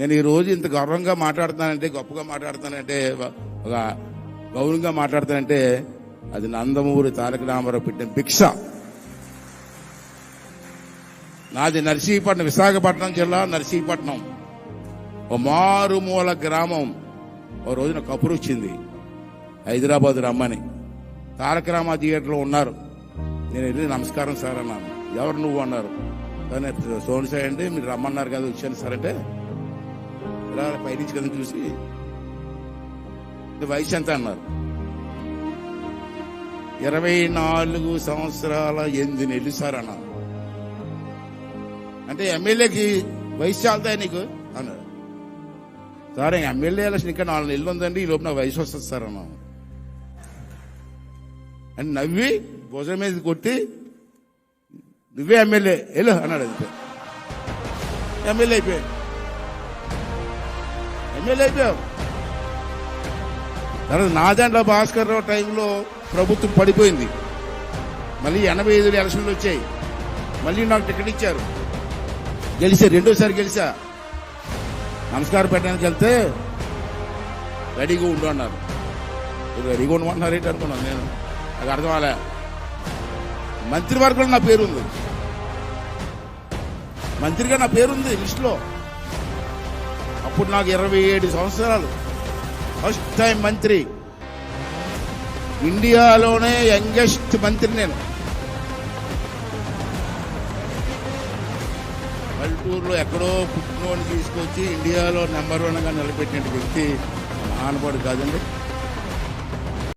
నేను ఈ రోజు ఇంత గర్వంగా మాట్లాడుతానంటే, గొప్పగా మాట్లాడుతానంటే, ఒక గౌరవంగా మాట్లాడతానంటే అది నందమూరి తారక రామారావు పెట్టిన భిక్ష. నాది నర్సీపట్నం, విశాఖపట్నం జిల్లా నర్సీపట్నం, ఓ మారుమూల గ్రామం. ఓ రోజున కబురు వచ్చింది, హైదరాబాద్ రమ్మని. తారక రామ థియేటర్లో ఉన్నారు. నేను వెళ్ళి నమస్కారం సార్ అన్నాను. ఎవరు నువ్వు అన్నారు. కానీ సోని సార్ అంటే మీరు రమ్మన్నారు కదా, వచ్చాను సార్ అంటే ఇలా పైనుంచి కదా చూసి వయసు ఎంత అన్నారు. 24 సంవత్సరాల 8 నెలలు సార్ అన్నారు. అంటే ఎమ్మెల్యేకి వయసు చాలుతాయి నీకు అన్నారు. సార్ ఎమ్మెల్యే ఎలక్షన్ ఇంకా 4 నెలలు ఉందండి, ఈ లోపు నాకు వయసు వస్తుంది సార్ అన్నాను. అని నవ్వి భుజం మీద కొట్టి నువ్వే ఎమ్మెల్యే వెళ్ళు అన్నాడు. అంతే, ఎమ్మెల్యే అయిపోయావు. తర్వాత నాదెండ్ల భాస్కర్ రావు టైంలో ప్రభుత్వం పడిపోయింది. మళ్ళీ 85 ఎలక్షన్లు వచ్చాయి. మళ్ళీ నాకు టికెట్ ఇచ్చారు, గెలిచా. రెండోసారి గెలిచా. నమస్కారం పెట్టడానికి వెళ్తే రెడీగా ఉండు అన్నారు. రెడీగా ఉండమంటున్నారు ఏంటి అనుకున్నాను నేను. నాకు అర్థం అలా. మంత్రివర్గంలో నా పేరుంది, మంత్రిగా నా పేరుంది లిస్టులో. అప్పుడు నాకు 27 సంవత్సరాలు. ఫస్ట్ టైం మంత్రి, ఇండియాలోనే యంగెస్ట్ మంత్రి నేను. పల్లెటూరులో ఎక్కడో పుట్టినోడిని తీసుకొచ్చి ఇండియాలో నెంబర్ 1గా నిలబెట్టిన వ్యక్తి మహానుభావుడు కాదండి.